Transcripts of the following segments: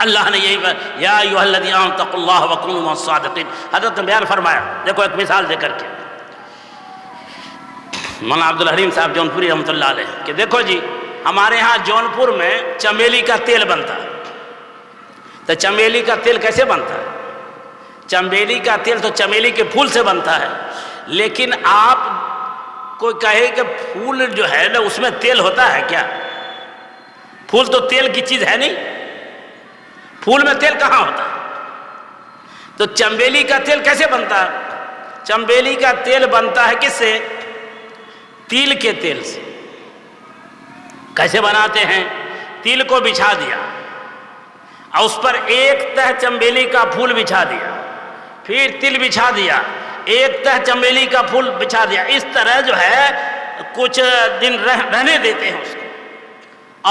اللہ نے یہی یا ایھا الذین آمنوا اتقوا اللہ وکونوا مع الصادقین، حضرت نے بیان فرمایا، دیکھو ایک مثال دے کر کے، مولانا عبدالحلیم صاحب جونپوری رحمۃ اللہ علیہ، کہ دیکھو جی ہمارے ہاں جونپور میں چمیلی کا تیل بنتا ہے، تو چمیلی کا تیل کیسے بنتا ہے؟ چمیلی کا تیل تو چمیلی کے پھول سے بنتا ہے، لیکن آپ کوئی کہے کہ پھول جو ہے نا اس میں تیل ہوتا ہے کیا؟ پھول تو تیل کی چیز ہے نہیں، پھول میں تیل کہاں ہوتا ہے؟ تو چمیلی کا تیل کیسے بنتا ہے؟ چمیلی کا تیل بنتا ہے کس سے؟ تیل کے تیل سے۔ کیسے بناتے ہیں؟ تیل کو بچھا دیا اور اس پر ایک تہ چمیلی کا پھول بچھا دیا، پھر تل بچھا دیا، ایک تہ چمیلی کا پھول بچھا دیا، اس طرح جو ہے کچھ دن رہنے دیتے ہیں اس کو،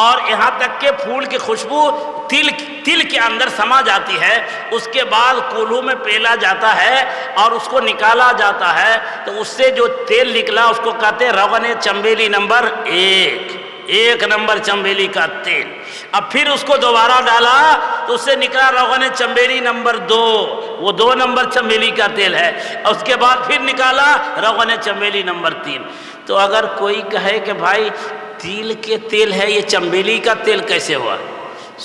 اور یہاں تک کہ پھول کی خوشبو تل کے اندر سما جاتی ہے، اس کے بعد کولہوں میں پیلا جاتا ہے اور اس کو نکالا جاتا ہے، تو اس سے جو تیل نکلا اس کو کہتے ہیں روغن چمیلی نمبر 1 نمبر چمیلی کا تیل۔ اب پھر اس کو دوبارہ ڈالا تو اس سے نکلا روغن چمیلی نمبر 2، وہ 2 نمبر چمیلی کا تیل ہے، اور اس کے بعد پھر نکالا روغن چمیلی نمبر 3۔ تو اگر کوئی کہے کہ بھائی تیل کے تیل ہے، یہ چمیلی کا تیل کیسے ہوا؟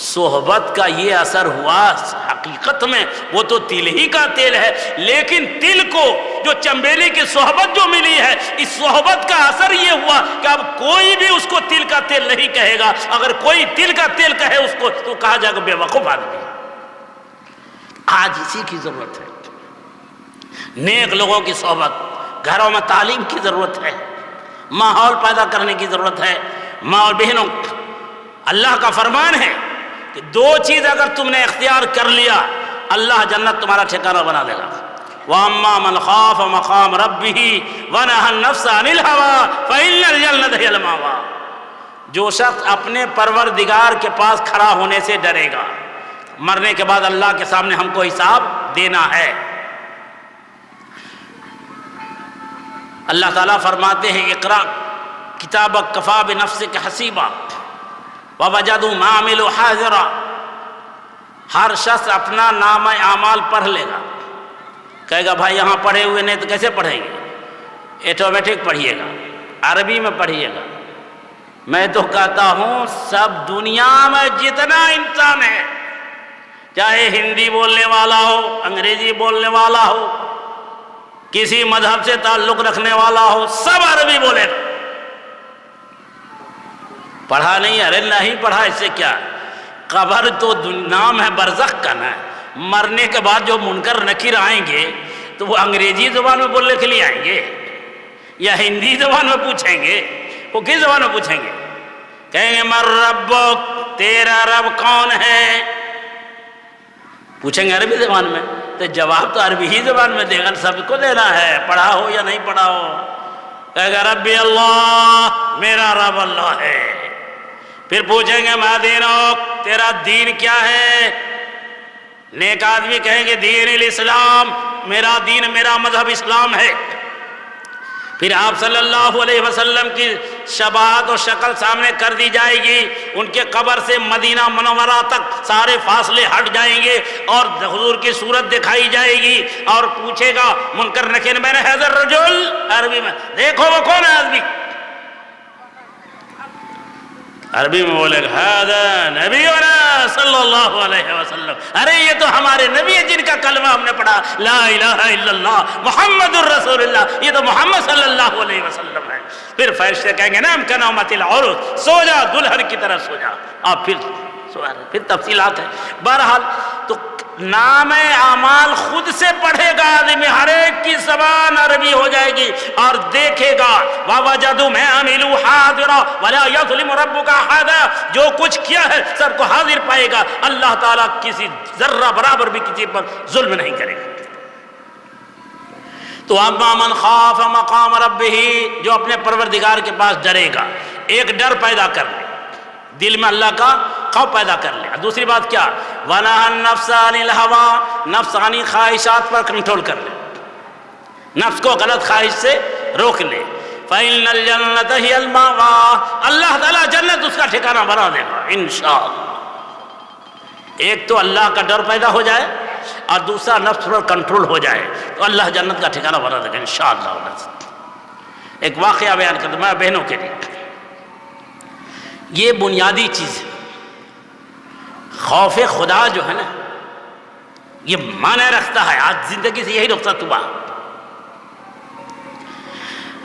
صحبت کا یہ اثر ہوا، حقیقت میں وہ تو تل ہی کا تیل ہے، لیکن تل کو جو چمیلی کی صحبت جو ملی ہے، اس صحبت کا اثر یہ ہوا کہ اب کوئی بھی اس کو تل کا تیل نہیں کہے گا، اگر کوئی تل کا تیل کہے اس کو تو کہا جائے گا بے وقوف آدمی۔ آج اسی کی ضرورت ہے، نیک لوگوں کی صحبت، گھروں میں تعلیم کی ضرورت ہے، ماحول پیدا کرنے کی ضرورت ہے۔ ماں اور بہنوں، اللہ کا فرمان ہے کہ 2 چیز اگر تم نے اختیار کر لیا، اللہ جنت تمہارا ٹھکانہ بنا دے گا۔ وَأَمَّا مَنْ خَافَ مَقَامَ رَبِّهِ وَنَهَى النَّفْسَ عَنِ الْهَوَىٰ فَإِنَّ الْجَنَّةَ هِيَ الْمَأْوَىٰ، جو شخص اپنے پروردگار کے پاس کھڑا ہونے سے ڈرے گا، مرنے کے بعد اللہ کے سامنے ہم کو حساب دینا ہے۔ اللہ تعالیٰ فرماتے ہیں اقرأ کتابک کفیٰ بنفسک حسیبا ووجدوا ما عملوا حاضرا، ہر شخص اپنا نامہ اعمال پڑھ لے گا، کہے گا بھائی یہاں پڑھے ہوئے نہیں تو کیسے پڑھیں گے؟ آٹومیٹک پڑھیے گا، عربی میں پڑھیے گا۔ میں تو کہتا ہوں سب دنیا میں جتنا انسان ہے، چاہے ہندی بولنے والا ہو، انگریزی بولنے والا ہو، کسی مذہب سے تعلق رکھنے والا ہو، سب عربی بولے گا۔ پڑھا نہیں؟ ارے نہیں پڑھا، اس سے کیا؟ قبر تو نام ہے برزخ کا نا، مرنے کے بعد جو منکر نکیر آئیں گے تو وہ انگریزی زبان میں بولنے کے لیے آئیں گے یا ہندی زبان میں پوچھیں گے؟ وہ کس زبان میں پوچھیں گے؟ کہیں گے من ربک، تیرا رب کون ہے؟ پوچھیں گے عربی زبان میں، تو جواب تو عربی ہی زبان میں دے گا، سب کو دینا ہے، پڑھا ہو یا نہیں پڑھا ہو۔ کہے گا ربی اللہ، میرا رب اللہ ہے۔ پھر پوچھیں گے ما دینک، تیرا دین کیا ہے؟ نیک آدمی کہیں گے دین الاسلام، میرا دین، میرا مذہب اسلام ہے۔ پھر آپ صلی اللہ علیہ وسلم کی شباہت و شکل سامنے کر دی جائے گی، ان کے قبر سے مدینہ منورہ تک سارے فاصلے ہٹ جائیں گے اور حضور کی صورت دکھائی جائے گی، اور پوچھے گا منکر نکیر میں نے حضر رجل، عربی میں دیکھو وہ کون ہے آدمی؟ عربی میں بولے گا ہذا نبینا صلی اللہ علیہ وسلم، ارے یہ تو ہمارے نبی ہے جن کا کلمہ ہم نے پڑھا، لا الہ الا اللہ محمد الرسول اللہ، یہ تو محمد صلی اللہ علیہ وسلم ہے۔ پھر فرشتے کہیں گے نام کنومت العروس، سو جا دلہن کی طرح سو جا، اور پھر تفصیلات ہے۔ بہرحال تو نام اعمال خود سے پڑھے گا آدمی، ہر ایک کی زبان عربی ہو جائے گی، اور دیکھے گا وَوَجَدُوا مَا عَمِلُوا حَاضِرًا وَلَا يَظْلِمُ رَبُّكَ أَحَدًا، جو کچھ کیا ہے سب کو حاضر پائے گا، اللہ تعالیٰ کسی ذرہ برابر بھی کسی پر ظلم نہیں کرے گا۔ تو اما من خاف مقام ربہ، جو اپنے پروردگار کے پاس ڈرے گا، ایک ڈر پیدا کر لے دل میں، اللہ کا خوف پیدا کر لے۔ دوسری بات کیا؟ وَنَهَى النَّفْسَ عَنِ الْهَوَىٰ، نفسانی خواہشات پر کنٹرول کر لے، نفس کو غلط خواہش سے روک لے۔ فَإِنَّ الْجَنَّةَ هِيَ الْمَأْوَىٰ، اللہ تعالیٰ جنت اس کا ٹھکانہ بنا دے گا انشاءاللہ۔ ایک تو اللہ کا ڈر پیدا ہو جائے اور دوسرا نفس پر کنٹرول ہو جائے تو اللہ جنت کا ٹھکانہ بنا دے گا انشاءاللہ۔ ایک واقعہ بیان کرتا ہوں میں بہنوں کے لیے، یہ بنیادی چیز ہے، خوف خدا جو ہے نا یہ معنی رکھتا ہے، آج زندگی سے یہی رخصت ہوا۔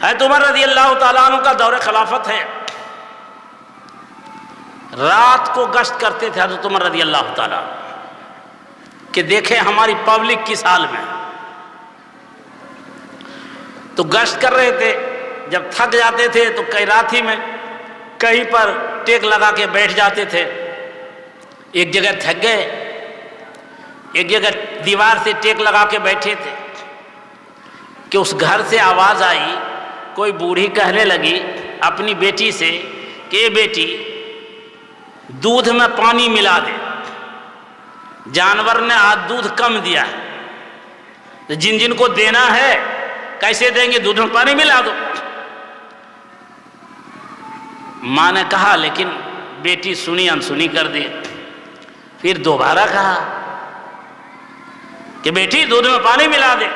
حضرت عمر رضی اللہ تعالیٰ عنہ کا دور خلافت ہے، رات کو گشت کرتے تھے حضرت عمر رضی اللہ تعالیٰ کہ دیکھیں ہماری پبلک کس حال میں، تو گشت کر رہے تھے، جب تھک جاتے تھے تو کئی رات ہی میں کہیں پر ٹیک لگا کے بیٹھ جاتے تھے، ایک جگہ تھک گئے، ایک جگہ دیوار سے ٹیک لگا کے بیٹھے تھے کہ اس گھر سے آواز آئی، کوئی بوڑھی کہنے لگی اپنی بیٹی سے کہ اے بیٹی دودھ میں پانی ملا دے، جانور نے آج دودھ کم دیا ہے، تو جن جن کو دینا ہے کیسے دیں گے، دودھ میں پانی ملا دو۔ ماں نے کہا لیکن بیٹی سنی انسنی کر دی، پھر دوبارہ کہا کہ بیٹی دودھ میں پانی ملا دے،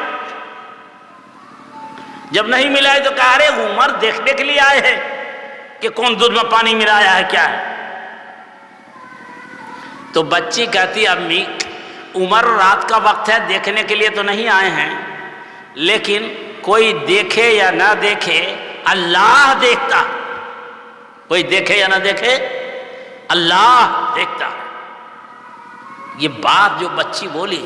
جب نہیں ملائے تو کہا ارے عمر دیکھنے کے لیے آئے ہیں کہ کون دودھ میں پانی ملایا ہے کیا ہے، تو بچی کہتی امی عمر رات کا وقت ہے دیکھنے کے لیے تو نہیں آئے ہیں، لیکن کوئی دیکھے یا نہ دیکھے اللہ دیکھتا، کوئی دیکھے یا نہ دیکھے اللہ دیکھتا۔ یہ بات جو بچی بولی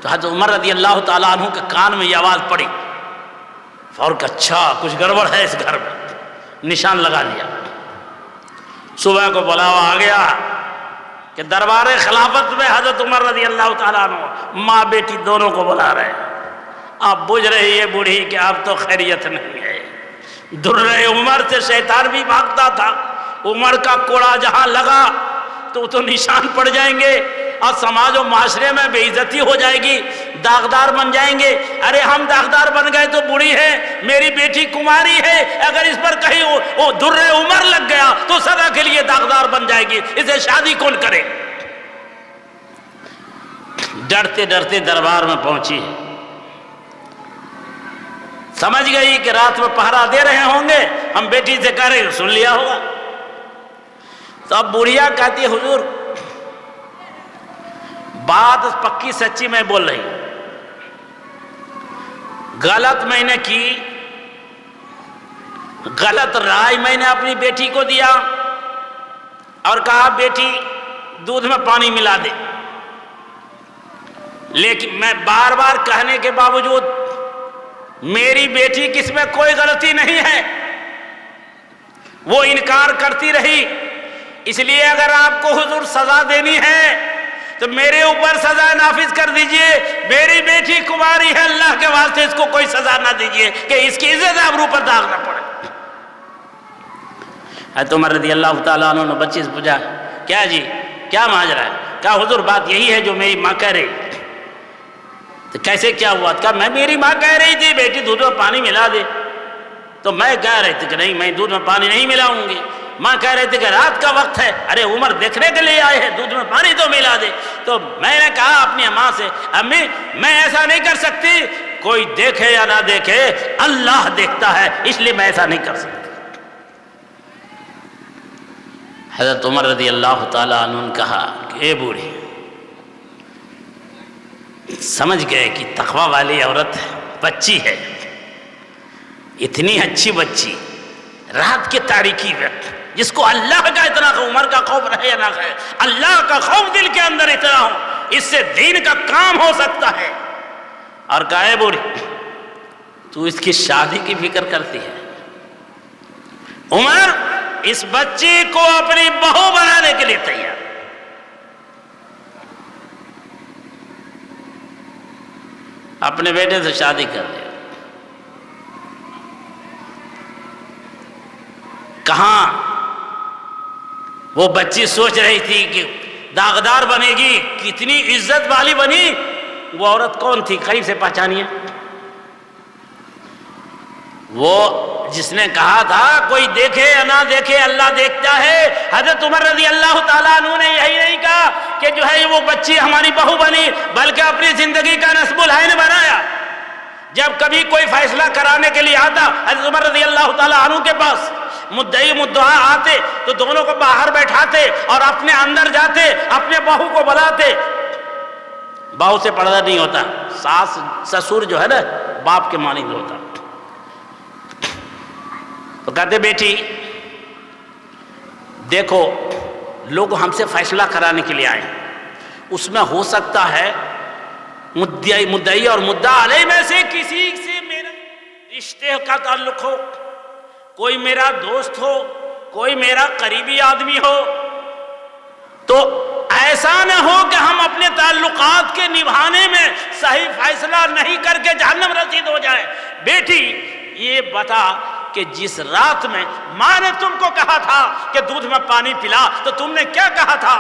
تو حضرت عمر رضی اللہ تعالیٰ عنہ کے کان میں یہ آواز پڑی، فوراً کہ اچھا کچھ گڑبڑ ہے اس گھر میں، نشان لگا لیا۔ صبح کو بلاوا آ گیا کہ دربار خلافت میں حضرت عمر رضی اللہ تعالیٰ عنہ ماں بیٹی دونوں کو بلا رہے ہیں۔ اب بجھ رہی ہے بوڑھی کہ اب تو خیریت نہیں ہے، در عمر سے شیطان بھی بھاگتا تھا، عمر کا کوڑا جہاں لگا تو نشان پڑ جائیں گے اور سماج و معاشرے میں بے عزتی ہو جائے گی، داغدار بن جائیں گے۔ ارے ہم داغدار بن گئے تو بوڑھی ہے، میری بیٹی کماری ہے، اگر اس پر کہیں وہ در عمر لگ گیا تو سدا کے لیے داغدار بن جائے گی، اسے شادی کون کرے؟ ڈرتے ڈرتے دربار میں پہنچی، سمجھ گئی کہ رات میں پہرا دے رہے ہوں گے، ہم بیٹی سے کہہ رہے سن لیا ہوگا۔ تو اب بوڑھیا کہتی حضور بات پکی سچی میں بول رہی، غلط میں نے کی، غلط رائے میں نے اپنی بیٹی کو دیا اور کہا بیٹی دودھ میں پانی ملا دے، لیکن میں بار بار کہنے کے باوجود میری بیٹی کس میں کوئی غلطی نہیں ہے، وہ انکار کرتی رہی۔ اس لیے اگر آپ کو حضور سزا دینی ہے تو میرے اوپر سزا نافذ کر دیجئے، میری بیٹی کماری ہے، اللہ کے واسطے اس کو کوئی سزا نہ دیجئے کہ اس کی عزت ابرو پر داغ نہ پڑے۔ حضرت عمر رضی اللہ تعالیٰ عنہ نے بچی سے پوچھا کیا جی کیا ماجرا ہے؟ کہا حضور بات یہی ہے جو میری ماں کہہ رہی۔ تو کیسے کیا ہوا؟ کہا میں میری ماں کہہ رہی تھی بیٹی دودھ میں پانی ملا دے، تو میں کہہ رہی تھی کہ نہیں میں دودھ میں پانی نہیں ملاؤں گی۔ ماں کہہ رہی تھی کہ رات کا وقت ہے، ارے عمر دیکھنے کے لیے آئے ہیں، دودھ میں پانی تو ملا دے۔ تو میں نے کہا اپنی ماں سے امی میں ایسا نہیں کر سکتی، کوئی دیکھے یا نہ دیکھے اللہ دیکھتا ہے، اس لیے میں ایسا نہیں کر سکتی۔ حضرت عمر رضی اللہ تعالیٰ عنہ نے کہا کہ اے بوڑھی، سمجھ گئے کہ تقوی والی عورت ہے، بچی ہے، اتنی اچھی بچی رات کے تاریکی وقت جس کو اللہ کا اتنا عمر کا خوف رہے یا نہ رہے، اللہ کا خوف دل کے اندر اتنا ہو، اس سے دین کا کام ہو سکتا ہے۔ اور کہا اے بوڑھی تو اس کی شادی کی فکر کرتی ہے؟ عمر اس بچی کو اپنی بہو بنانے کے لیے تیار، اپنے بیٹے سے شادی کر دیا۔ کہاں وہ بچی سوچ رہی تھی کہ داغدار بنے گی، کتنی عزت والی بنی، وہ عورت کون تھی؟ قریب سے پہچانیے۔ وہ جس نے کہا تھا کوئی دیکھے یا نہ دیکھے اللہ دیکھتا ہے، حضرت عمر رضی اللہ تعالیٰ عنہ نے یہی نہیں کہا کہ جو ہے وہ بچی ہماری بہو بنی، بلکہ اپنی زندگی کا نصب العین بنایا۔ جب کبھی کوئی فیصلہ کرانے کے لیے آتا حضرت عمر رضی اللہ تعالیٰ عنہ کے پاس، مدعی مدعا آتے تو دونوں کو باہر بیٹھاتے اور اپنے اندر جاتے، اپنے بہو کو بلاتے۔ بہو سے پردہ نہیں ہوتا، ساس سسور جو ہے نا باپ کے مانند ہوتا، تو کہتے بیٹی دیکھو لوگ ہم سے فیصلہ کرانے کے لیے آئے، اس میں ہو سکتا ہے مدعی اور مدعا علیہ میں سے کسی سے میرا رشتے کا تعلق ہو، کوئی میرا دوست ہو، کوئی میرا قریبی آدمی ہو، تو ایسا نہ ہو کہ ہم اپنے تعلقات کے نبھانے میں صحیح فیصلہ نہیں کر کے جہنم رسید ہو جائیں۔ بیٹی یہ بتا کہ جس رات میں ماں نے تم کو کہا تھا کہ دودھ میں پانی پلا، تو تم نے کیا کہا تھا؟